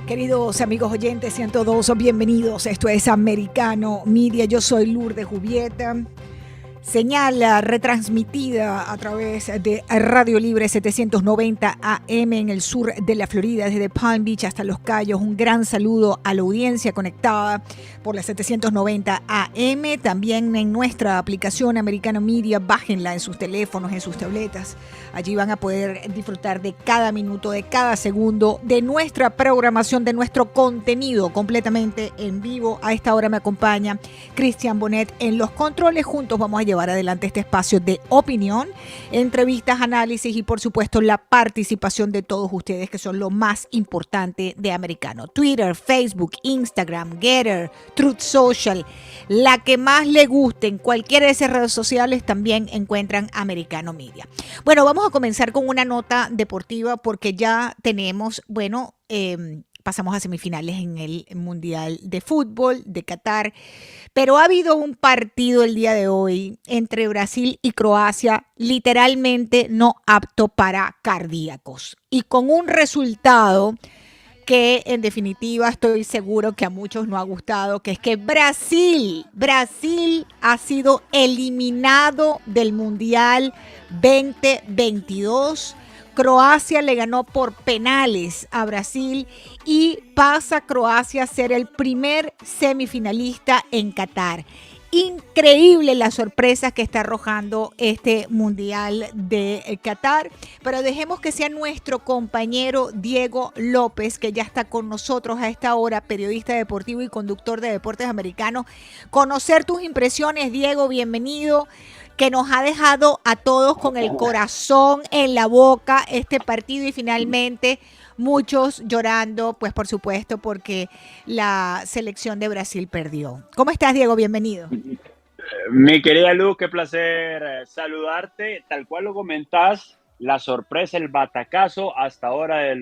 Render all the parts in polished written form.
Queridos amigos oyentes, sean todos bienvenidos. Esto es Americano Media. Yo soy Lourdes Jubieta. Señal retransmitida a través de Radio Libre 790 AM en el sur de la Florida, desde Palm Beach hasta Los Cayos. Un gran saludo a la audiencia conectada por la 790 AM. También en nuestra aplicación Americano Media, bájenla en sus teléfonos, en sus tabletas. Allí van a poder disfrutar de cada minuto, de cada segundo, de nuestra programación, de nuestro contenido completamente en vivo. A esta hora me acompaña Cristian Bonet en los controles. Juntos vamos a llevar adelante este espacio de opinión, entrevistas, análisis y por supuesto la participación de todos ustedes, que son lo más importante de Americano. Twitter, Facebook, Instagram, Getter, Truth Social, la que más le guste en cualquiera de esas redes sociales también encuentran Americano Media. Bueno, vamos a comenzar con una nota deportiva porque ya tenemos, pasamos a semifinales en el Mundial de Fútbol de Qatar, pero ha habido un partido el día de hoy entre Brasil y Croacia literalmente no apto para cardíacos y con un resultado que en definitiva estoy seguro que a muchos no ha gustado, que es que Brasil ha sido eliminado del Mundial 2022. Croacia le ganó por penales a Brasil y pasa Croacia a ser el primer semifinalista en Qatar. Increíble las sorpresas que está arrojando este Mundial de Qatar, pero dejemos que sea nuestro compañero Diego López, que ya está con nosotros a esta hora, periodista deportivo y conductor de Deportes Americanos. Conocer tus impresiones, Diego, bienvenido, que nos ha dejado a todos con el corazón en la boca este partido y finalmente muchos llorando, pues por supuesto, porque la selección de Brasil perdió. ¿Cómo estás, Diego? Bienvenido. Mi querida Luz, qué placer saludarte. Tal cual lo comentás, la sorpresa, el batacazo hasta ahora de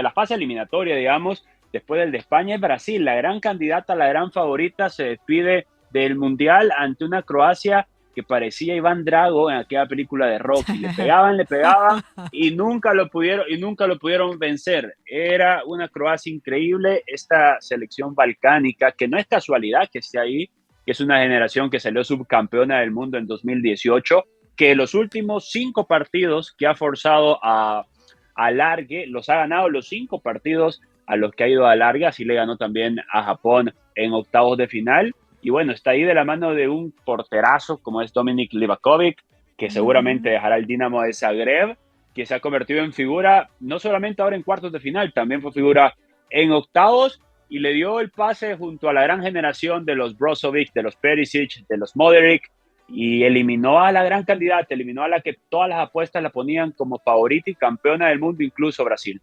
la fase eliminatoria, digamos, después del de España es Brasil. La gran candidata, la gran favorita, se despide del Mundial ante una Croacia que parecía Iván Drago en aquella película de Rocky. Le pegaban y nunca lo pudieron vencer. Era una Croacia increíble, esta selección balcánica, que no es casualidad que esté ahí, que es una generación que salió subcampeona del mundo en 2018, que los últimos 5 partidos que ha forzado a alargue, los ha ganado los 5 partidos a los que ha ido a alargue. Así le ganó también a Japón en octavos de final. Y bueno, está ahí de la mano de un porterazo como es Dominik Livakovic, que seguramente dejará el Dinamo de Zagreb, que se ha convertido en figura, no solamente ahora en cuartos de final, también fue figura en octavos y le dio el pase junto a la gran generación de los Brozovic, de los Perisic, de los Modric, y eliminó a la gran candidata, eliminó a la que todas las apuestas la ponían como favorita y campeona del mundo, incluso Brasil.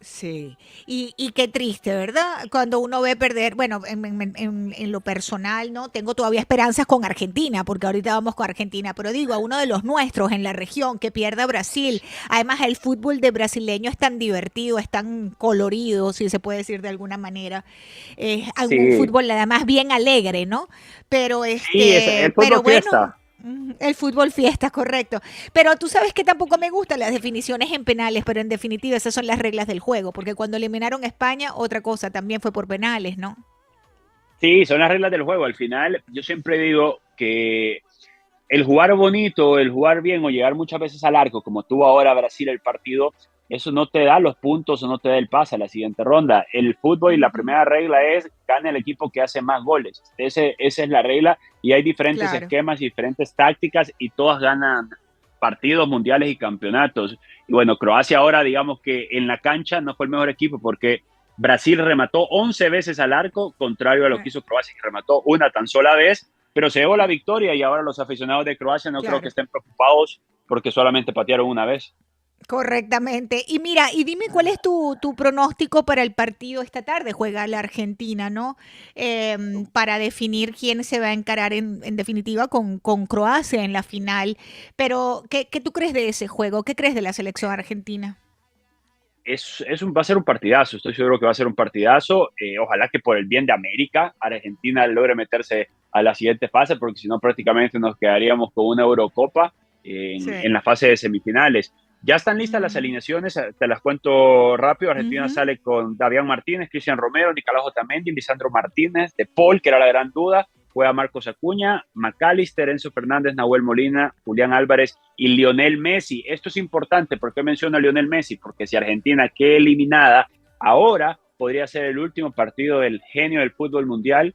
Sí, y qué triste, ¿verdad? Cuando uno ve perder, bueno, en lo personal, ¿no? Tengo todavía esperanzas con Argentina, porque ahorita vamos con Argentina, pero digo, a uno de los nuestros en la región que pierda Brasil. Además, el fútbol de brasileño es tan divertido, es tan colorido, si se puede decir de alguna manera. Es algún Sí, fútbol además bien alegre, ¿no? Pero sí, es el pero fútbol bueno. fiesta. El fútbol fiesta, correcto. Pero tú sabes que tampoco me gustan las definiciones en penales, pero en definitiva esas son las reglas del juego, porque cuando eliminaron a España, otra cosa, también fue por penales, ¿no? Sí, son las reglas del juego. Al final, yo siempre digo que el jugar bonito, el jugar bien o llegar muchas veces al arco, como tuvo ahora Brasil el partido, eso no te da los puntos o no te da el pase a la siguiente ronda. El fútbol y la Ujú. primera regla es gana el equipo que hace más goles. Esa es la regla y hay diferentes Claro. esquemas y diferentes tácticas y todas ganan partidos mundiales y campeonatos. Y bueno, Croacia ahora, digamos que en la cancha no fue el mejor equipo porque Brasil remató 11 veces al arco, contrario a lo que hizo Croacia, que remató una tan sola vez, pero se llevó la victoria y ahora los aficionados de Croacia no creo que Claro. estén preocupados porque solamente patearon una vez. Correctamente. Y mira, y dime cuál es tu pronóstico para el partido esta tarde. Juega la Argentina, ¿no? Para definir quién se va a encarar en definitiva con Croacia en la final. Pero, ¿qué tú crees de ese juego? ¿Qué crees de la selección argentina? Va a ser un partidazo, estoy seguro que va a ser un partidazo. Ojalá que por el bien de América, Argentina logre meterse a la siguiente fase, porque si no prácticamente nos quedaríamos con una Eurocopa Sí. en la fase de semifinales. Ya están listas las Mm, alineaciones, te las cuento rápido. Argentina ujú. sale con Davián Martínez, Cristian Romero, Nicolás Otamendi, Lisandro Martínez, De Paul, que era la gran duda, juega Marcos Acuña, McAllister, Enzo Fernández, Nahuel Molina, Julián Álvarez y Lionel Messi. Esto es importante. ¿Por qué menciono a Lionel Messi? Porque si Argentina queda eliminada, ahora podría ser el último partido del genio del fútbol mundial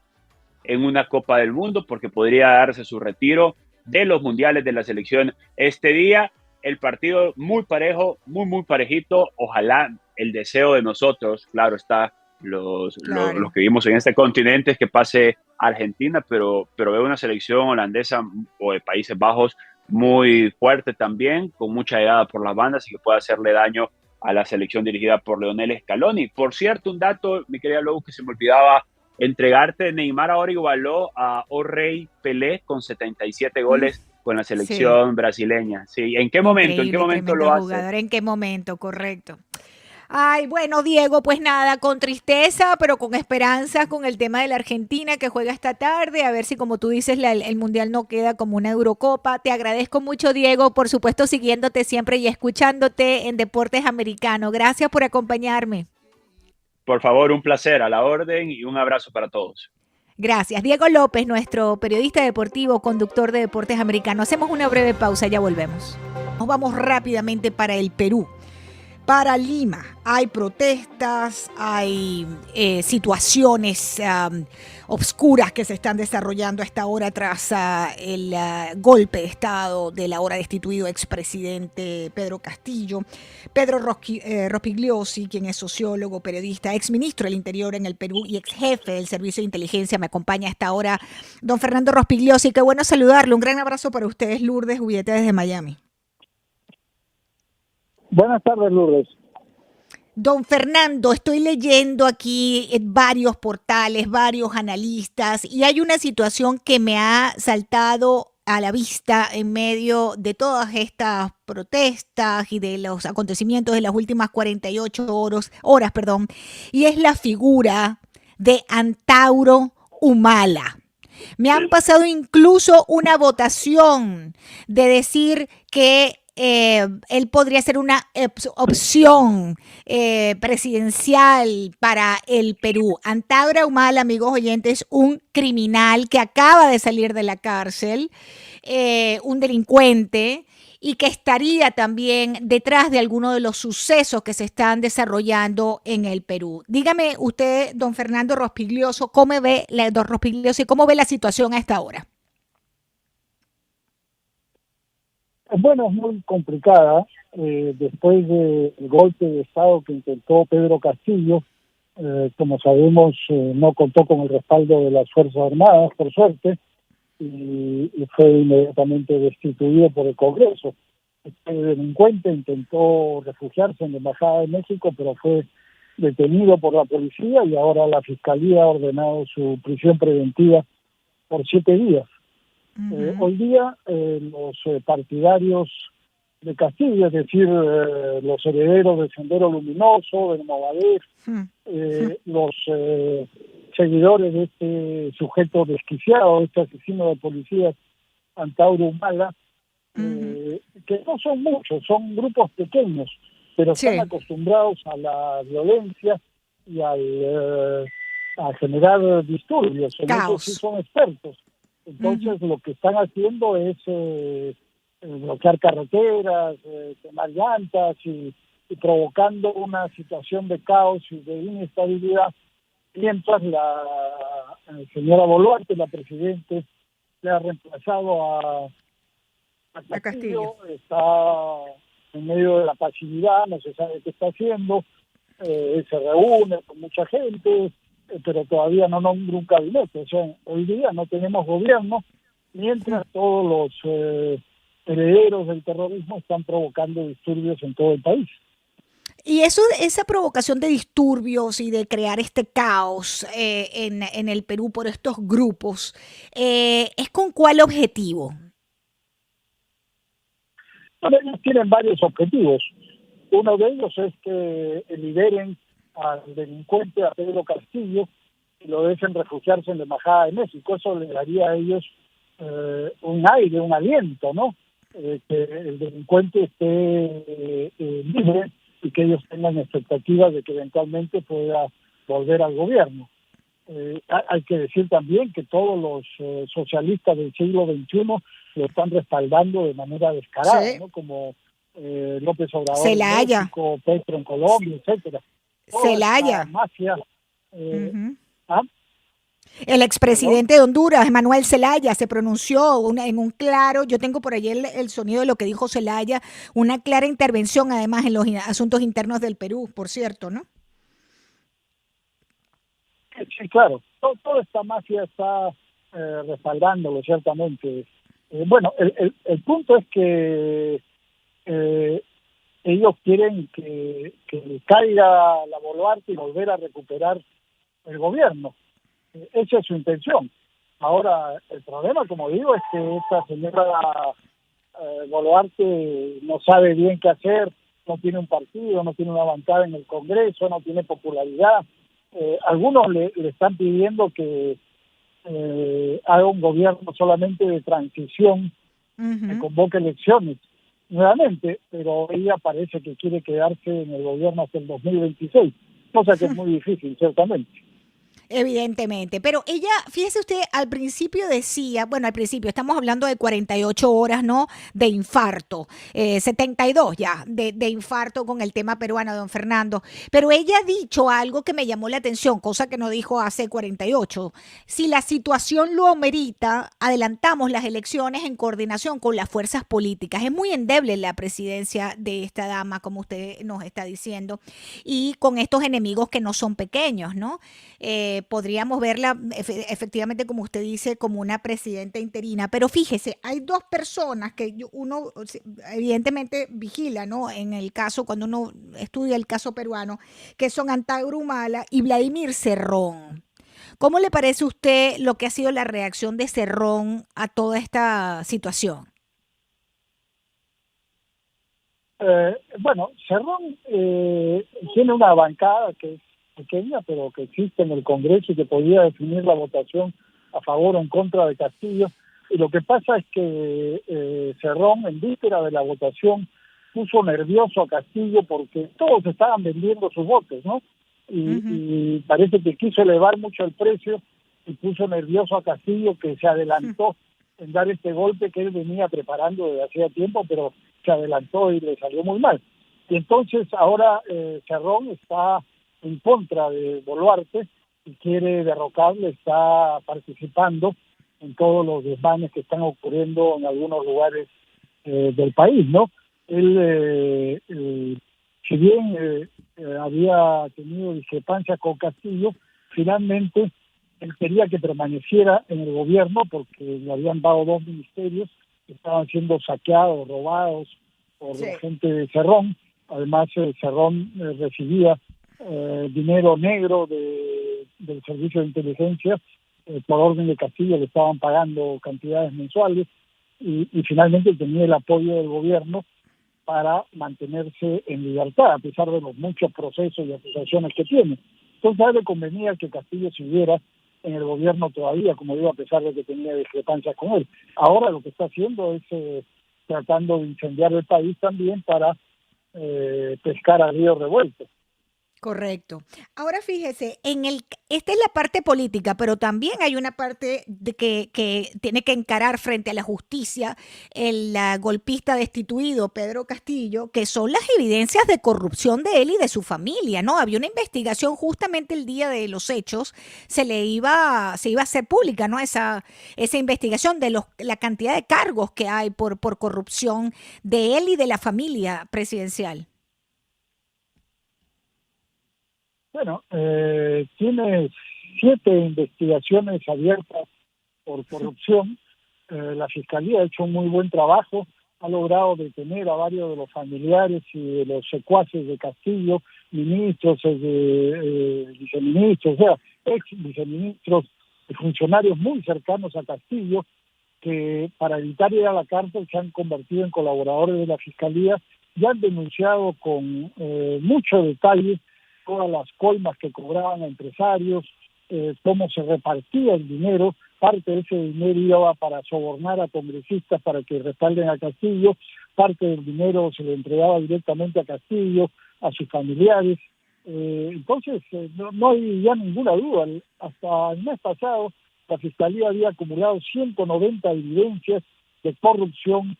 en una Copa del Mundo, porque podría darse su retiro de los mundiales de la selección este día. El partido muy parejo, muy parejito. Ojalá el deseo de nosotros, claro está, los Claro. que vivimos en este continente es que pase Argentina, pero veo una selección holandesa o de Países Bajos muy fuerte también, con mucha llegada por las bandas y que puede hacerle daño a la selección dirigida por Leonel Scaloni. Por cierto, un dato, mi querida Lobo, que se me olvidaba entregarte. Neymar ahora igualó a O'Reilly Pelé con 77 Mm, goles con la sí, selección brasileña. Sí, ¿en qué momento? ¿En qué increíble, momento tremendo lo hace? jugador. ¿En qué momento? Correcto. Ay, bueno, Diego, pues nada, con tristeza, pero con esperanza con el tema de la Argentina que juega esta tarde, a ver si como tú dices, el Mundial no queda como una Eurocopa. Te agradezco mucho, Diego, por supuesto, siguiéndote siempre y escuchándote en Deportes Americano. Gracias por acompañarme. Por favor, un placer, a la orden y un abrazo para todos. Gracias. Diego López, nuestro periodista deportivo, conductor de Deportes Americano. Hacemos una breve pausa, ya volvemos. Nos vamos rápidamente para el Perú. Para Lima hay protestas, hay situaciones obscuras que se están desarrollando a esta hora tras el golpe de Estado del ahora destituido expresidente Pedro Castillo. Pedro Rospigliosi, quien es sociólogo, periodista, exministro del Interior en el Perú y ex jefe del Servicio de Inteligencia, me acompaña a esta hora. Don Fernando Rospigliosi, qué bueno saludarlo. Un gran abrazo para ustedes, Lourdes Jubieta desde Miami. Buenas tardes, Lourdes. Don Fernando, estoy leyendo aquí en varios portales, varios analistas, y hay una situación que me ha saltado a la vista en medio de todas estas protestas y de los acontecimientos de las últimas 48 horas, perdón, y es la figura de Antauro Humala. Me han pasado incluso una votación de decir que él podría ser una opción presidencial para el Perú. Antauro Humala, amigos oyentes, un criminal que acaba de salir de la cárcel, un delincuente y que estaría también detrás de algunos de los sucesos que se están desarrollando en el Perú. Dígame usted, don Fernando Rospiglioso, don Rospiglioso, ¿cómo ve la situación a esta hora? Bueno, es muy complicada. Después del golpe de Estado que intentó Pedro Castillo, como sabemos, no contó con el respaldo de las Fuerzas Armadas, por suerte, y fue inmediatamente destituido por el Congreso. Este delincuente intentó refugiarse en la Embajada de México, pero fue detenido por la policía y ahora la Fiscalía ha ordenado su prisión preventiva por 7 días. Hoy día los partidarios de Castillo, es decir, los herederos del Sendero Luminoso, del Movadef, los seguidores de este sujeto desquiciado, este asesino de policías, Antauro Humala, que no son muchos, son grupos pequeños, pero están Sí, acostumbrados a la violencia y a generar disturbios. En eso sí caos. son expertos. Entonces lo que están haciendo es bloquear carreteras, quemar llantas y provocando una situación de caos y de inestabilidad, mientras la señora Boluarte, la presidente, le ha reemplazado a A Castillo. Castillo, está en medio de la pasividad, no se sabe qué está haciendo, se reúne con mucha gente, pero todavía no nombra un gabinete. O sea, hoy día no tenemos gobierno, mientras todos los herederos del terrorismo están provocando disturbios en todo el país. Y eso, esa provocación de disturbios y de crear este caos en el Perú por estos grupos, ¿es con cuál objetivo? Bueno, ellos tienen varios objetivos. Uno de ellos es que liberen al delincuente, a Pedro Castillo, y lo dejen refugiarse en la Embajada de México. Eso le daría a ellos un aire, un aliento, ¿no? que el delincuente esté libre y que ellos tengan expectativas de que eventualmente pueda volver al gobierno. Hay que decir también que todos los socialistas del siglo XXI lo están respaldando de manera descarada, Sí. ¿no? Como López Obrador Zelaya. en México, Petro en Colombia, etcétera. Toda Zelaya. esta mafia. Ujú. ¿Ah? El ¿Perdón? expresidente de Honduras, Manuel Zelaya, se pronunció en un claro, yo tengo por allí el sonido de lo que dijo Zelaya, una clara intervención además en los asuntos internos del Perú, por cierto, ¿no? Sí, claro. Toda esta mafia está respaldándolo, ciertamente. Bueno, el punto es que ellos quieren que caiga la Boluarte y volver a recuperar el gobierno. Esa es su intención. Ahora, el problema, como digo, es que esta señora Boluarte no sabe bien qué hacer, no tiene un partido, no tiene una bancada en el Congreso, no tiene popularidad. Algunos le están pidiendo que haga un gobierno solamente de transición, que convoque elecciones nuevamente, pero ella parece que quiere quedarse en el gobierno hasta el 2026, cosa que es muy difícil, ciertamente. Evidentemente, pero ella, fíjese usted, al principio decía, bueno, al principio estamos hablando de 48 horas, ¿no? De infarto, 72 ya, de infarto con el tema peruano, don Fernando. Pero ella ha dicho algo que me llamó la atención, cosa que no dijo hace 48. Si la situación lo amerita, adelantamos las elecciones en coordinación con las fuerzas políticas. Es muy endeble la presidencia de esta dama, como usted nos está diciendo, y con estos enemigos que no son pequeños, ¿no? Podríamos verla efectivamente, como usted dice, como una presidenta interina. Pero fíjese, hay dos personas que uno evidentemente vigila, ¿no? En el caso, cuando uno estudia el caso peruano, que son Antauro Humala y Vladimir Cerrón. ¿Cómo le parece a usted lo que ha sido la reacción de Cerrón a toda esta situación? Bueno, Cerrón tiene una bancada que es pequeña, pero que existe en el Congreso y que podía definir la votación a favor o en contra de Castillo. Y lo que pasa es que Cerrón, en víspera de la votación, puso nervioso a Castillo porque todos estaban vendiendo sus votos, ¿no? Y parece que quiso elevar mucho el precio y puso nervioso a Castillo, que se adelantó en dar este golpe que él venía preparando desde hacía tiempo, pero se adelantó y le salió muy mal. Y entonces ahora Cerrón está en contra de Boluarte y quiere derrocarle, está participando en todos los desmanes que están ocurriendo en algunos lugares del país, ¿no? Él, si bien había tenido discrepancias con Castillo, finalmente él quería que permaneciera en el gobierno porque le habían dado dos ministerios que estaban siendo saqueados, robados por la gente de Cerrón. Además, Cerrón recibía dinero negro del servicio de inteligencia, por orden de Castillo le estaban pagando cantidades mensuales y finalmente tenía el apoyo del gobierno para mantenerse en libertad, a pesar de los muchos procesos y acusaciones que tiene. Entonces a él le convenía que Castillo siguiera en el gobierno todavía, como digo, a pesar de que tenía discrepancias con él. Ahora lo que está haciendo es tratando de incendiar el país también para pescar a río revuelto. Correcto. Ahora fíjese, esta es la parte política, pero también hay una parte que tiene que encarar frente a la justicia el golpista destituido Pedro Castillo, que son las evidencias de corrupción de él y de su familia, ¿no? Había una investigación justamente el día de los hechos, se iba a hacer pública, ¿no? Esa investigación de la cantidad de cargos que hay por corrupción de él y de la familia presidencial. Bueno, tiene 7 investigaciones abiertas por corrupción. La Fiscalía ha hecho un muy buen trabajo, ha logrado detener a varios de los familiares y de los secuaces de Castillo, ministros, viceministros, o sea, ex viceministros, funcionarios muy cercanos a Castillo, que para evitar ir a la cárcel se han convertido en colaboradores de la Fiscalía y han denunciado con mucho detalle todas las coimas que cobraban a empresarios, cómo se repartía el dinero. Parte de ese dinero iba para sobornar a congresistas para que respalden a Castillo, parte del dinero se le entregaba directamente a Castillo, a sus familiares. Entonces, no hay ya ninguna duda. Hasta el mes pasado, la Fiscalía había acumulado 190 evidencias de corrupción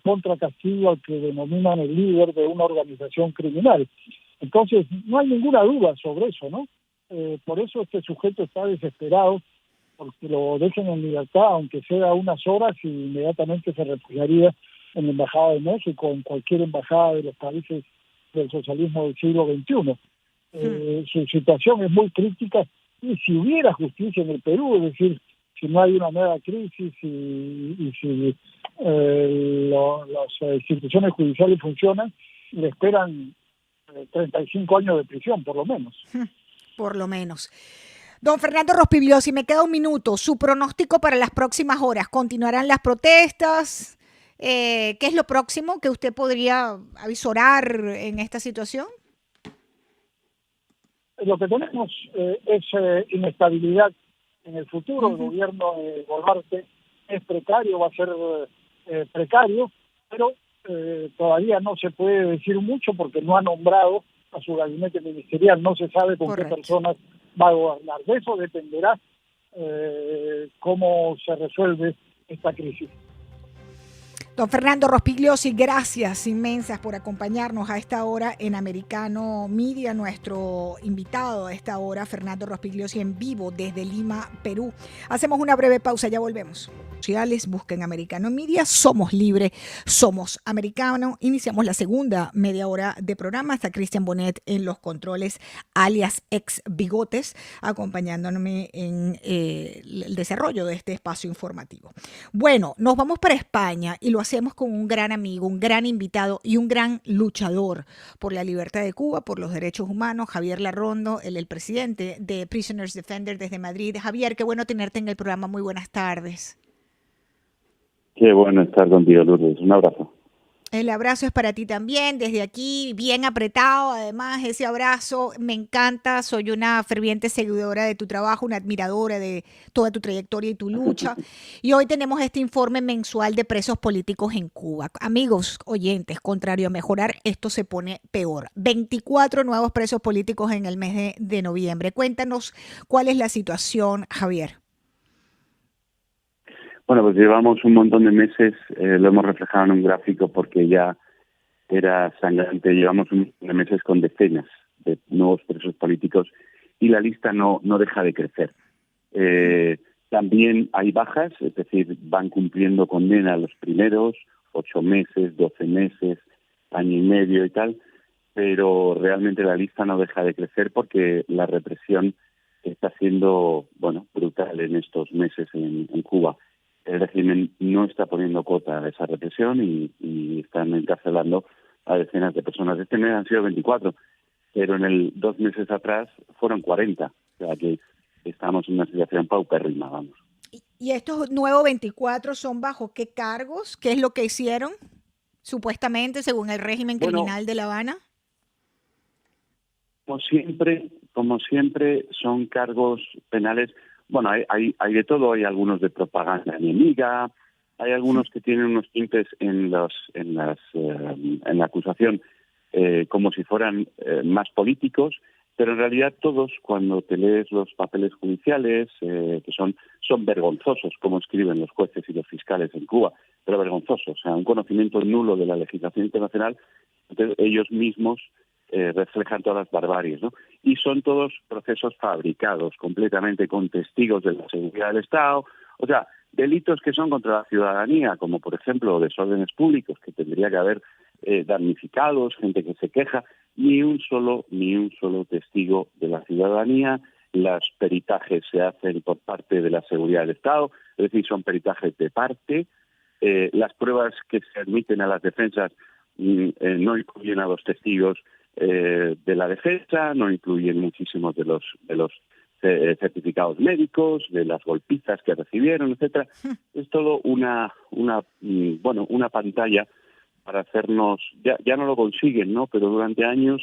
contra Castillo, al que denominan el líder de una organización criminal. Entonces, no hay ninguna duda sobre eso, ¿no? Por eso este sujeto está desesperado, porque lo dejen en libertad, aunque sea unas horas, y inmediatamente se refugiaría en la Embajada de México, en cualquier embajada de los países del socialismo del siglo XXI. Su situación es muy crítica, y si hubiera justicia en el Perú, es decir, si no hay una nueva crisis y si las instituciones judiciales funcionan, le esperan 35 años de prisión, por lo menos. Por lo menos. Don Fernando Rospigliosi, me queda un minuto. Su pronóstico para las próximas horas. ¿Continuarán las protestas? ¿Qué es lo próximo que usted podría avisorar en esta situación? Lo que tenemos es inestabilidad en el futuro. El gobierno de Boluarte es precario, va a ser precario, pero todavía no se puede decir mucho porque no ha nombrado a su gabinete ministerial, no se sabe con qué personas va a gobernar. De eso dependerá cómo se resuelve esta crisis. Don Fernando Rospigliosi, gracias inmensas por acompañarnos a esta hora en Americano Media. Nuestro invitado a esta hora, Fernando Rospigliosi, en vivo desde Lima, Perú. Hacemos una breve pausa, ya volvemos. Sociales, busquen Americano Media, somos libre, somos americano. Iniciamos la segunda media hora de programa. Está Cristian Bonet en los controles, alias ex Bigotes, acompañándome en el desarrollo de este espacio informativo. Bueno, nos vamos para España y lo hacemos con un gran amigo, un gran invitado y un gran luchador por la libertad de Cuba, por los derechos humanos, Javier Larrondo, el presidente de Prisoners Defender desde Madrid. Javier, qué bueno tenerte en el programa. Muy buenas tardes. Qué bueno estar contigo, Lourdes. Un abrazo. El abrazo es para ti también, desde aquí, bien apretado. Además, ese abrazo me encanta. Soy una ferviente seguidora de tu trabajo, una admiradora de toda tu trayectoria y tu lucha. Y hoy tenemos este informe mensual de presos políticos en Cuba. Amigos oyentes, contrario a mejorar, esto se pone peor. 24 nuevos presos políticos en el mes de noviembre. Cuéntanos cuál es la situación, Javier. Bueno, pues llevamos un montón de meses, lo hemos reflejado en un gráfico porque ya era sangrante. Llevamos un montón de meses con decenas de nuevos presos políticos y la lista no deja de crecer. También hay bajas, es decir, van cumpliendo condena los primeros 8 meses, 12 meses, año y medio y tal, pero realmente la lista no deja de crecer porque la represión está siendo, brutal en estos meses en Cuba. El régimen no está poniendo cuota a esa represión y están encarcelando a decenas de personas. Este mes han sido 24, pero en el 2 meses atrás fueron 40. O sea que estamos en una situación paupérrima, vamos. ¿Y estos nuevos 24 son bajo qué cargos? ¿Qué es lo que hicieron, supuestamente, según el régimen criminal de La Habana? Como siempre, son cargos penales. Bueno, hay de todo, hay algunos de propaganda enemiga, hay algunos que tienen unos tintes en la acusación como si fueran más políticos, pero en realidad todos, cuando te lees los papeles judiciales, que son vergonzosos, como escriben los jueces y los fiscales en Cuba, pero vergonzosos, o sea, un conocimiento nulo de la legislación internacional, entonces ellos mismos reflejan todas las barbaries, ¿no? Y son todos procesos fabricados completamente con testigos de la seguridad del Estado, o sea, delitos que son contra la ciudadanía, como por ejemplo desórdenes públicos, que tendría que haber damnificados, gente que se queja, ni un solo testigo de la ciudadanía. Los peritajes se hacen por parte de la seguridad del Estado, es decir, son peritajes de parte. Las pruebas que se admiten a las defensas no incluyen a los testigos de la defensa, no incluyen muchísimos de los certificados médicos, de las golpizas que recibieron, etcétera. Es todo una pantalla para hacernos, ya no lo consiguen, ¿no? Pero durante años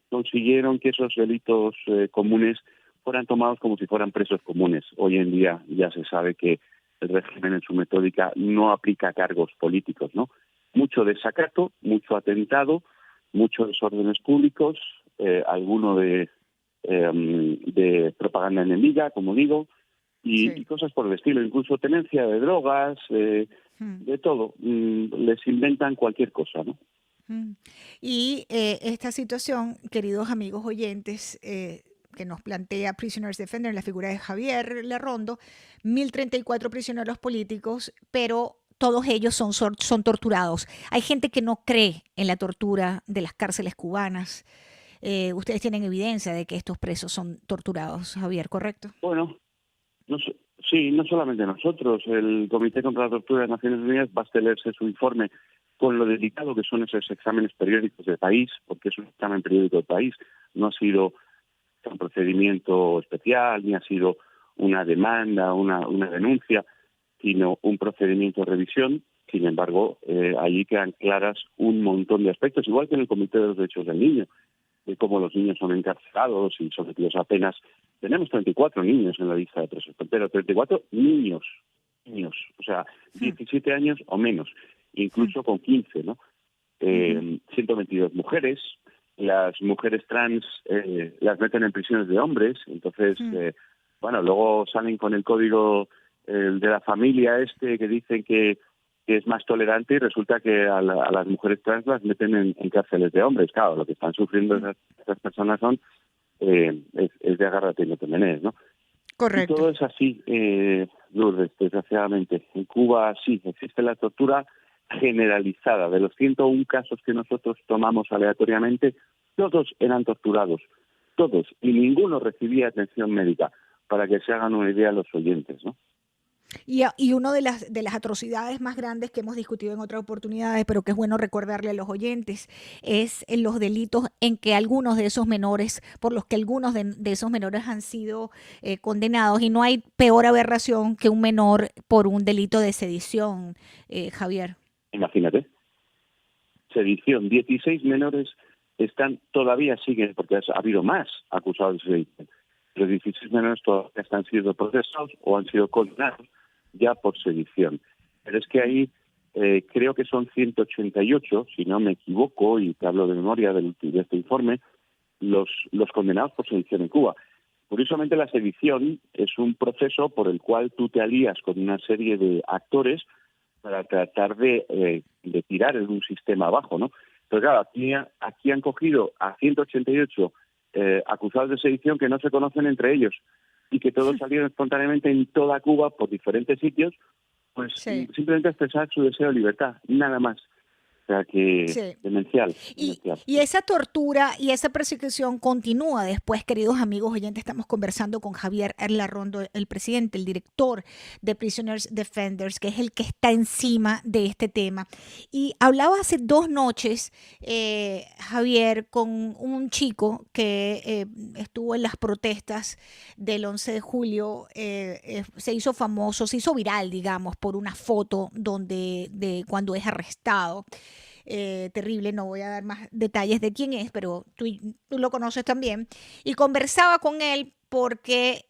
consiguieron que esos delitos comunes fueran tomados como si fueran presos comunes. Hoy en día ya se sabe que el régimen en su metódica no aplica cargos políticos, ¿no? Mucho desacato, mucho atentado, muchos desórdenes públicos, alguno de propaganda enemiga, como digo, y cosas por el estilo, incluso tenencia de drogas, de todo. Les inventan cualquier cosa, ¿no? Y esta situación, queridos amigos oyentes, que nos plantea Prisoners Defender, la figura de Javier Larrondo, 1034 prisioneros políticos, pero todos ellos son torturados. Hay gente que no cree en la tortura de las cárceles cubanas. Ustedes tienen evidencia de que estos presos son torturados, Javier, ¿correcto? Bueno, sí, no solamente nosotros. El Comité contra la Tortura de las Naciones Unidas, basta leerse su informe con lo delicado que son esos exámenes periódicos del país, porque es un examen periódico del país, no ha sido un procedimiento especial, ni ha sido una demanda, una denuncia, sino un procedimiento de revisión. Sin embargo, allí quedan claras un montón de aspectos, igual que en el Comité de los Derechos del Niño, de cómo los niños son encarcelados y sometidos a penas. Tenemos 34 niños en la lista de presos, pero 34 niños, o sea, 17 años o menos, incluso con 15, ¿no? 122 mujeres. Las mujeres trans las meten en prisiones de hombres, entonces, luego salen con el código de la familia que dicen que es más tolerante, y resulta que a las mujeres trans las meten en cárceles de hombres. Claro, lo que están sufriendo esas personas es de agárrate y no te menees, ¿no? Correcto. Y todo es así, Lourdes, desgraciadamente. En Cuba sí, existe la tortura generalizada. De los 101 casos que nosotros tomamos aleatoriamente, todos eran torturados, todos, y ninguno recibía atención médica, para que se hagan una idea los oyentes, ¿no? Y una de las atrocidades más grandes que hemos discutido en otras oportunidades, pero que es bueno recordarle a los oyentes, es en los delitos en que algunos de esos menores, por los que algunos de esos menores han sido condenados, y no hay peor aberración que un menor por un delito de sedición, Javier. Imagínate, sedición, 16 menores todavía siguen, porque ha habido más acusados de sedición. Los 16 menores todavía están siendo procesados o han sido condenados ya por sedición. Pero es que ahí creo que son 188, si no me equivoco, y te hablo de memoria de este informe, los condenados por sedición en Cuba. Curiosamente, la sedición es un proceso por el cual tú te alías con una serie de actores para tratar de tirar en un sistema abajo, ¿no? Pero claro, aquí han cogido a 188 acusados de sedición que no se conocen entre ellos, y que todos salieron espontáneamente en toda Cuba por diferentes sitios, pues simplemente a expresar su deseo de libertad, nada más. O sea que demencial. Y esa tortura y esa persecución continúa después, queridos amigos oyentes. Estamos conversando con Javier Larrondo, el presidente, el director de Prisoners Defenders, que es el que está encima de este tema. Y hablaba hace 2 noches, Javier, con un chico que estuvo en las protestas del 11 de julio, se hizo famoso, se hizo viral, digamos, por una foto de cuando es arrestado. Terrible, no voy a dar más detalles de quién es, pero tú lo conoces también. Y conversaba con él porque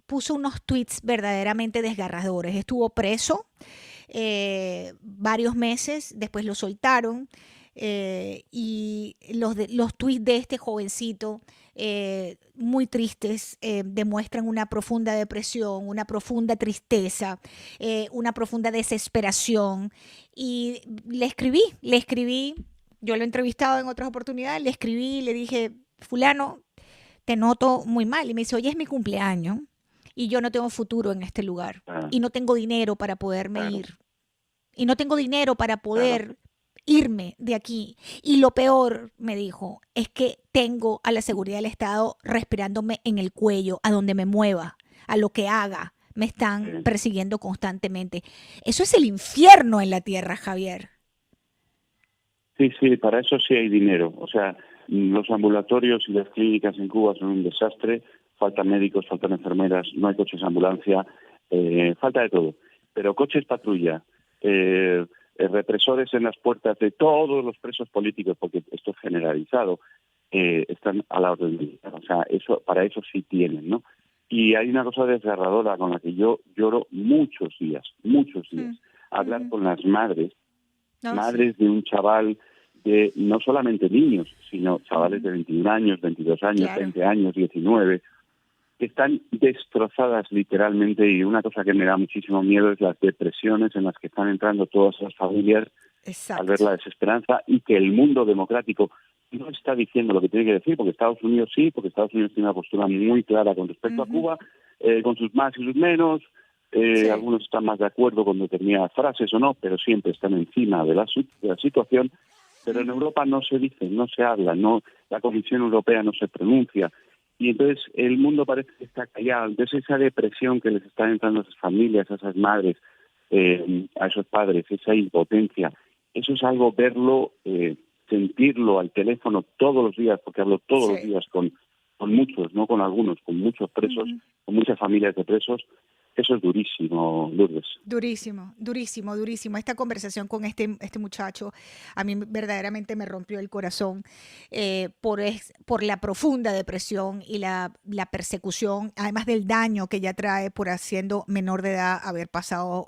puso unos tweets verdaderamente desgarradores. Estuvo preso varios meses, después lo soltaron. Y los tweets de este jovencito, muy tristes, demuestran una profunda depresión, una profunda tristeza, una profunda desesperación. Y le escribí, yo lo he entrevistado en otras oportunidades, le escribí y le dije, fulano, te noto muy mal. Y me dice, oye, es mi cumpleaños y yo no tengo futuro en este lugar y no tengo dinero para poderme ir. Y no tengo dinero para poder irme de aquí. Y lo peor, me dijo, es que tengo a la seguridad del Estado respirándome en el cuello, a donde me mueva, a lo que haga. Me están persiguiendo constantemente. Eso es el infierno en la tierra, Javier. Sí, para eso sí hay dinero. O sea, los ambulatorios y las clínicas en Cuba son un desastre. Faltan médicos, faltan enfermeras, no hay coches de ambulancia, falta de todo. Pero coches patrulla, represores en las puertas de todos los presos políticos, porque esto es generalizado, están a la orden del día. O sea, para eso sí tienen, ¿no? Y hay una cosa desgarradora con la que yo lloro muchos días, hablar con las madres, madres de un chaval de no solamente niños, sino chavales de 21 años, 22 años, 20 años, 19, que están destrozadas literalmente, y una cosa que me da muchísimo miedo es las depresiones en las que están entrando todas esas familias al ver la desesperanza, y que el mundo democrático no está diciendo lo que tiene que decir, porque Estados Unidos sí, porque Estados Unidos tiene una postura muy clara con respecto a Cuba, con sus más y sus menos. Algunos están más de acuerdo con determinadas frases o no, pero siempre están encima de la situación. Pero en Europa no se dice, no se habla, no, la Comisión Europea no se pronuncia, y entonces el mundo parece que está callado. Entonces esa depresión que les está entrando a esas familias, a esas madres, a esos padres, esa impotencia, eso es algo verlo, sentirlo al teléfono todos los días, porque hablo todos los días con muchos, no con algunos, con muchos presos, con muchas familias de presos. Eso es durísimo, Lourdes. Durísimo. Esta conversación con este muchacho a mí verdaderamente me rompió el corazón por la profunda depresión y la persecución, además del daño que ya trae por siendo menor de edad, haber pasado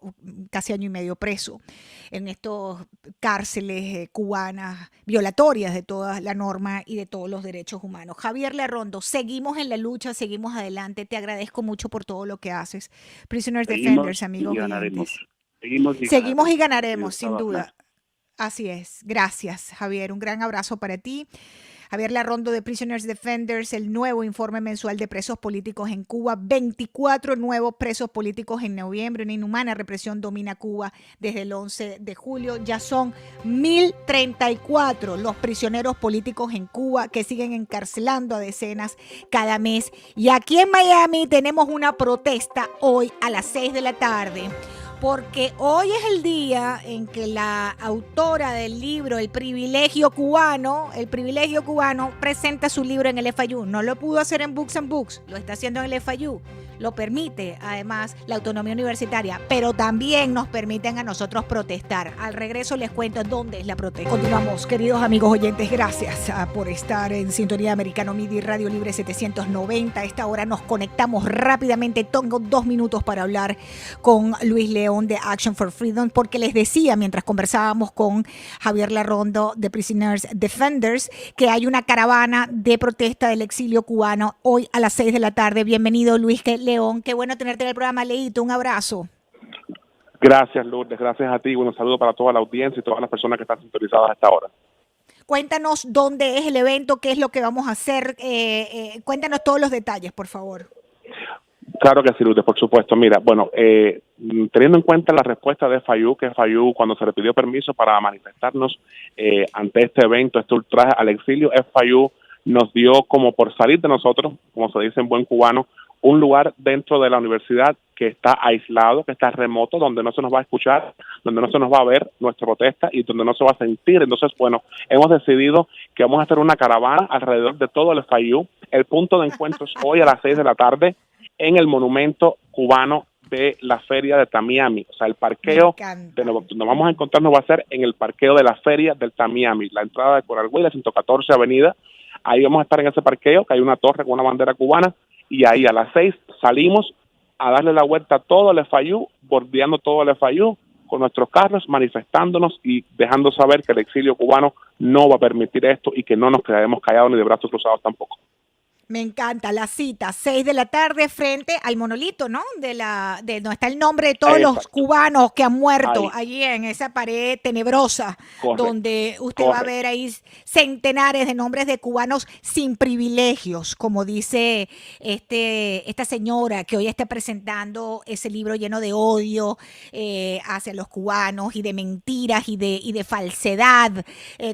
casi año y medio preso en estos cárceles cubanas violatorias de toda la norma y de todos los derechos humanos. Javier Larrondo, seguimos en la lucha, seguimos adelante. Te agradezco mucho por todo lo que haces. Prisoners Defenders, amigos oyentes. Seguimos y ganaremos, sin duda. Así es. Gracias, Javier. Un gran abrazo para ti. Javier Larrondo de Prisoners Defenders, el nuevo informe mensual de presos políticos en Cuba. 24 nuevos presos políticos en noviembre. Una inhumana represión domina Cuba desde el 11 de julio. Ya son 1.034 los prisioneros políticos en Cuba que siguen encarcelando a decenas cada mes. Y aquí en Miami tenemos una protesta hoy a las 6 de la tarde. Porque hoy es el día en que la autora del libro El privilegio cubano, presenta su libro en el FIU. No lo pudo hacer en Books and Books, lo está haciendo en el FIU. Lo permite, además, la autonomía universitaria, pero también nos permiten a nosotros protestar. Al regreso les cuento dónde es la protesta. Continuamos, queridos amigos oyentes, gracias por estar en sintonía de Americano Media y Radio Libre 790. A esta hora nos conectamos rápidamente. Tengo 2 minutos para hablar con Luis León de Action for Freedom, porque les decía mientras conversábamos con Javier Larrondo de Prisoners Defenders que hay una caravana de protesta del exilio cubano hoy a las 6 de la tarde. Bienvenido, Luis León, qué bueno tenerte en el programa, Leito, un abrazo. Gracias, Lourdes, gracias a ti, un saludo para toda la audiencia y todas las personas que están sintonizadas a esta hora. Cuéntanos dónde es el evento, qué es lo que vamos a hacer, cuéntanos todos los detalles, por favor. Claro que sí, Lourdes, por supuesto. Mira, bueno, teniendo en cuenta la respuesta de FIU, que FIU cuando se le pidió permiso para manifestarnos ante este evento, este ultraje al exilio, FIU nos dio como por salir de nosotros, como se dice en buen cubano, un lugar dentro de la universidad que está aislado, que está remoto, donde no se nos va a escuchar, donde no se nos va a ver nuestra protesta y donde no se va a sentir. Entonces, bueno, hemos decidido que vamos a hacer una caravana alrededor de todo el FIU. El punto de encuentro es hoy a las 6 de la tarde en el monumento cubano de la feria de Tamiami. O sea, el parqueo donde nos vamos a encontrar nos va a ser en el parqueo de la feria del Tamiami, la entrada de Coral Güey, la 114 Avenida. Ahí vamos a estar en ese parqueo, que hay una torre con una bandera cubana, y ahí a las 6 salimos a darle la vuelta a todo el FIU, bordeando todo el FIU con nuestros carros, manifestándonos y dejando saber que el exilio cubano no va a permitir esto y que no nos quedaremos callados ni de brazos cruzados tampoco. Me encanta la cita, 6 de la tarde frente al monolito, ¿no? De donde está el nombre de todos los cubanos que han muerto allí en esa pared tenebrosa. Correcto. Donde usted va a ver ahí centenares de nombres de cubanos sin privilegios, como dice esta señora que hoy está presentando ese libro lleno de odio hacia los cubanos y de mentiras y de falsedad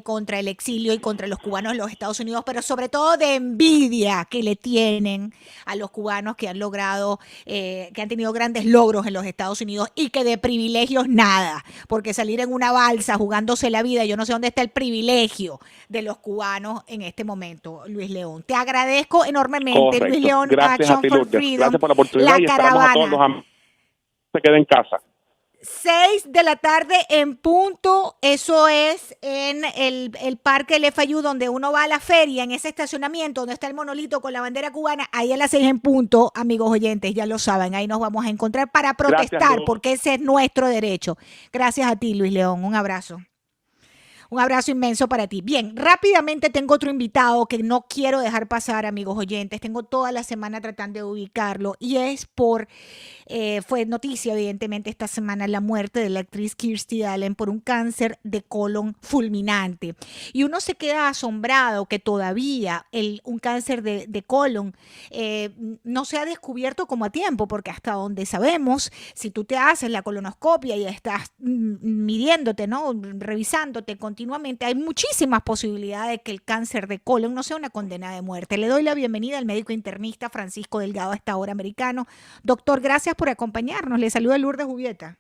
contra el exilio y contra los cubanos en los Estados Unidos, pero sobre todo de envidia que le tienen a los cubanos que han logrado, que han tenido grandes logros en los Estados Unidos y que de privilegios nada, porque salir en una balsa jugándose la vida, yo no sé dónde está el privilegio de los cubanos en este momento, Luis León. Te agradezco enormemente. Correcto. Luis León, gracias Action a ti, for Lourdes. Freedom, gracias por la oportunidad y esperamos a todos los amigos que se queden en casa. 6 de la tarde en punto, eso es en el parque del FIU, donde uno va a la feria, en ese estacionamiento donde está el monolito con la bandera cubana, ahí a las 6 en punto, amigos oyentes, ya lo saben, ahí nos vamos a encontrar para Gracias, protestar, Luz. porque ese es nuestro derecho. Gracias a ti, Luis León, un abrazo. Un abrazo inmenso para ti. Bien, rápidamente tengo otro invitado que no quiero dejar pasar, amigos oyentes. Tengo toda la semana tratando de ubicarlo y es fue noticia evidentemente esta semana la muerte de la actriz Kirstie Allen por un cáncer de colon fulminante. Y uno se queda asombrado que todavía un cáncer de colon no se ha descubierto como a tiempo, porque hasta donde sabemos, si tú te haces la colonoscopia y estás midiéndote, ¿no? Revisándote continuamente, hay muchísimas posibilidades de que el cáncer de colon no sea una condena de muerte. Le doy la bienvenida al médico internista Francisco Delgado a esta hora americano. Doctor, gracias por acompañarnos. Le saluda Lourdes Jubieta.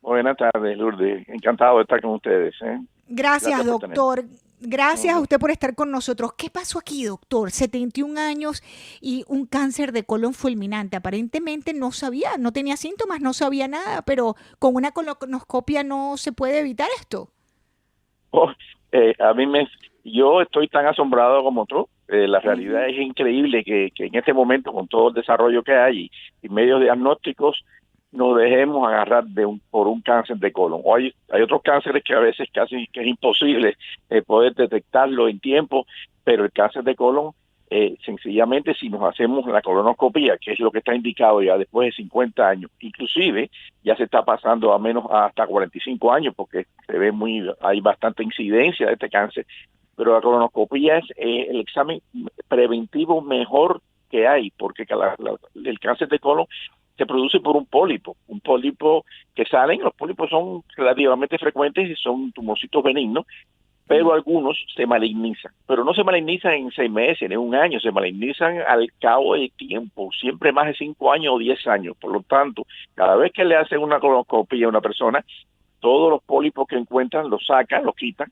Buenas tardes, Lourdes. Encantado de estar con ustedes. Gracias, doctor. Gracias a usted por estar con nosotros. ¿Qué pasó aquí, doctor? 71 años y un cáncer de colon fulminante. Aparentemente no sabía, no tenía síntomas, no sabía nada, pero con una colonoscopia no se puede evitar esto. Oh, yo estoy tan asombrado como tú. La realidad es increíble que en este momento, con todo el desarrollo que hay y medios diagnósticos, nos dejemos agarrar por un cáncer de colon. O hay otros cánceres que a veces casi que es imposible poder detectarlo en tiempo, pero el cáncer de colon, sencillamente si nos hacemos la colonoscopia, que es lo que está indicado ya después de 50 años, inclusive ya se está pasando a menos hasta 45 años, porque hay bastante incidencia de este cáncer, pero la colonoscopia es el examen preventivo mejor que hay, porque el cáncer de colon se produce por un pólipo que los pólipos son relativamente frecuentes y son tumorcitos benignos, pero algunos se malignizan, pero no se malignizan en 6 meses, en un año, se malignizan al cabo del tiempo, siempre más de 5 años o 10 años. Por lo tanto, cada vez que le hacen una colonoscopia a una persona, todos los pólipos que encuentran los sacan, los quitan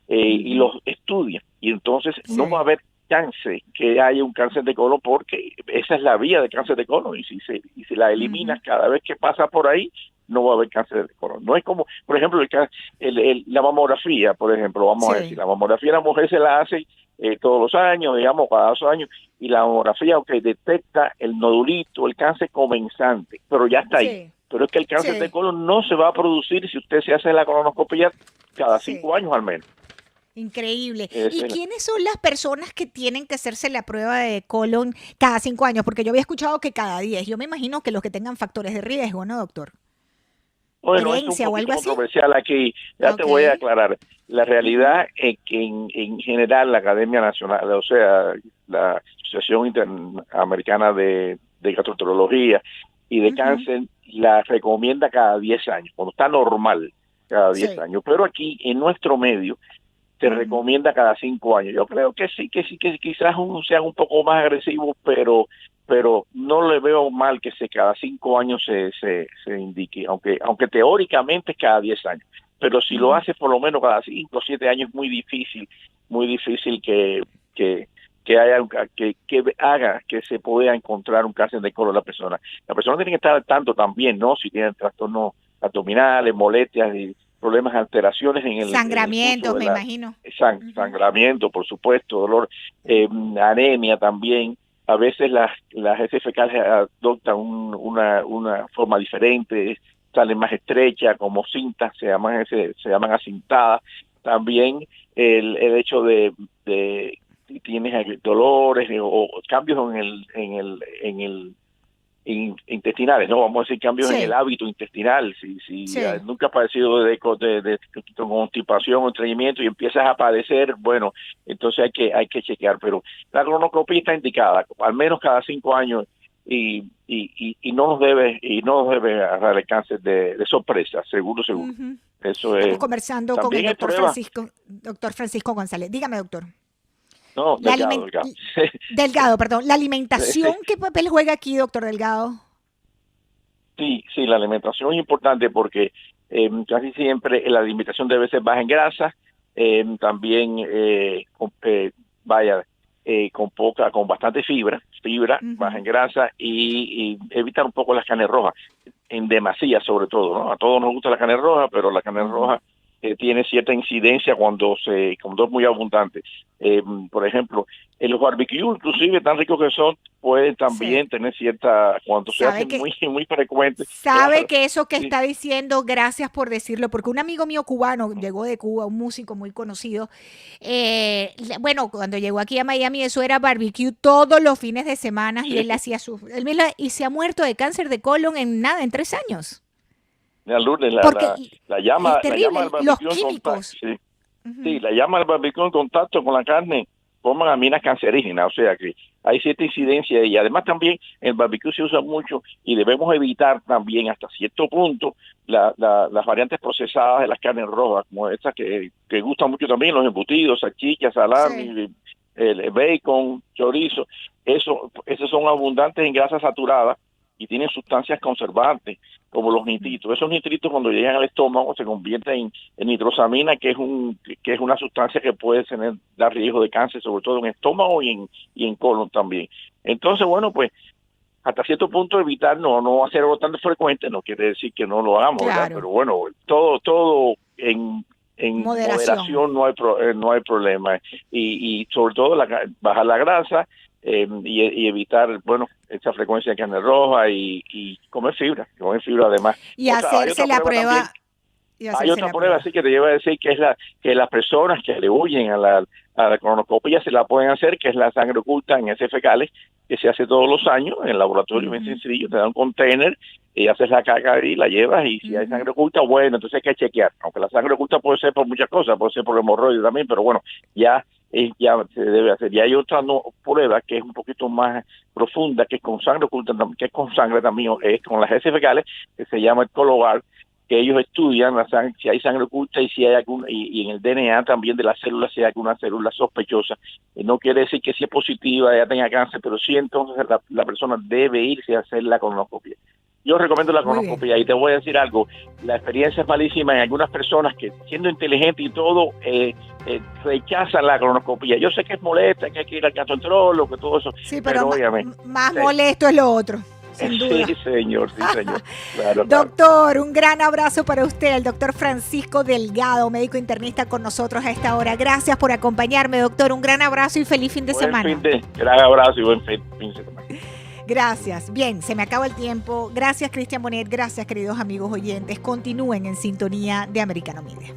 y los estudian. Y entonces no va a haber chance que haya un cáncer de colon, porque esa es la vía de cáncer de colon, y si la eliminas cada vez que pasa por ahí, no va a haber cáncer de colon. No es como, por ejemplo, la mamografía, por ejemplo, vamos a decir, la mamografía la mujer se la hace todos los años, digamos, cada 2 años, y la mamografía, detecta el nodulito, el cáncer comenzante, pero ya está ahí. Pero es que el cáncer de colon no se va a producir si usted se hace la colonoscopia cada 5 años al menos. Increíble. ¿Y quiénes son las personas que tienen que hacerse la prueba de colon cada 5 años? Porque yo había escuchado que cada 10. Yo me imagino que los que tengan factores de riesgo, ¿no, doctor? Bueno, es un poquito controversial aquí. Te voy a aclarar. La realidad es que en general la Academia Nacional, o sea, la Asociación Interamericana de Gastroenterología y de Cáncer, la recomienda cada 10 años, cuando está normal, cada 10 años. Pero aquí, en nuestro medio, se recomienda cada 5 años. Yo creo que que quizás sean un poco más agresivos, pero no le veo mal que cada 5 años se indique, aunque teóricamente es cada 10 años. Pero si lo hace por lo menos cada 5 o 7 años, es muy difícil que haga que se pueda encontrar un cáncer de colon a la persona. La persona tiene que estar al tanto también, ¿no? Si tiene trastornos abdominales, molestias y problemas, alteraciones en el sangramiento, me imagino. Sangramiento, por supuesto, dolor, anemia también. A veces las heces fecales adoptan una forma diferente, salen más estrechas, como cintas, se llaman acintadas. También el hecho de si tienes dolores o cambios en el intestinales, no vamos a decir cambios en el hábito intestinal, si nunca has padecido de constipación o estreñimiento y empiezas a padecer, bueno, entonces hay que chequear, pero la colonoscopia está indicada al menos cada 5 años y no nos debe agarrar el cáncer de sorpresa, seguro. Eso estamos conversando con el doctor Francisco González. Dígame, doctor. No, Delgado, perdón. ¿La alimentación qué papel juega aquí, doctor Delgado? Sí, la alimentación es importante porque casi siempre la alimentación debe ser baja en grasa, también con bastante fibra, baja en grasa y evitar un poco las carnes rojas. en demasía, sobre todo, ¿no? A todos nos gusta la carne roja, pero la carne roja tiene cierta incidencia cuando es muy abundante. Por ejemplo, en los barbecues, inclusive tan ricos que son, pueden también tener cierta, cuando se hacen muy frecuentes. Sabe que eso que está diciendo, gracias por decirlo, porque un amigo mío cubano llegó de Cuba, un músico muy conocido, bueno, cuando llegó aquí a Miami, eso era barbecue todos los fines de semana y él hacía y se ha muerto de cáncer de colon en 3 años. Lourdes, la llama del los barbecue químicos. Sí, la llama del barbecue en contacto con la carne forman aminas cancerígenas, o sea que hay cierta incidencia y además también el barbecue se usa mucho y debemos evitar también hasta cierto punto las variantes procesadas de las carnes rojas, como estas que gustan mucho también, los embutidos, salchichas, salami, el bacon, chorizo, esos son abundantes en grasas saturadas y tienen sustancias conservantes, como los nitritos. Esos nitritos cuando llegan al estómago se convierten en nitrosamina, que es una sustancia que puede dar riesgo de cáncer, sobre todo en estómago y en colon también. Entonces, bueno, pues hasta cierto punto evitar no hacerlo tan frecuente, no quiere decir que no lo hagamos, ¿verdad? Pero bueno, todo en moderación no hay problema. Y sobre todo bajar la grasa, y evitar, bueno, esa frecuencia de carne roja y comer fibra además. Y hacerse la prueba. Hay otra prueba, sí, que te lleva a decir que es que las personas que le huyen a la colonoscopia se la pueden hacer, que es la sangre oculta en heces fecales, que se hace todos los años en el laboratorio, bien sencillo, te dan un container y haces la carga y la llevas, y si hay sangre oculta, bueno, entonces hay que chequear, aunque la sangre oculta puede ser por muchas cosas, puede ser por hemorroides también, pero bueno, ya se debe hacer. Y hay otra prueba que es un poquito más profunda, que es con sangre oculta, que es con sangre también, es con las heces fecales, que se llama el Cologuard, que ellos estudian la sangre, si hay sangre oculta y si hay y en el DNA también de las células, si hay alguna célula sospechosa. No quiere decir que si es positiva ya tenga cáncer, pero sí entonces la persona debe irse a hacer la colonoscopia. Yo recomiendo la colonoscopia y te voy a decir algo, la experiencia es malísima en algunas personas que siendo inteligentes y todo rechazan la colonoscopia. Yo sé que es molesta, que hay que ir al gastroenterólogo, que todo eso, sí, pero más molesto es lo otro. Sin duda. Sí, señor. Claro, doctor, un gran abrazo para usted, el doctor Francisco Delgado, médico internista con nosotros a esta hora. Gracias por acompañarme, doctor. Un gran abrazo y feliz fin de semana. Gran abrazo y buen fin de semana. Gracias. Bien, se me acaba el tiempo. Gracias, Cristian Bonet. Gracias, queridos amigos oyentes. Continúen en sintonía de Americano Media.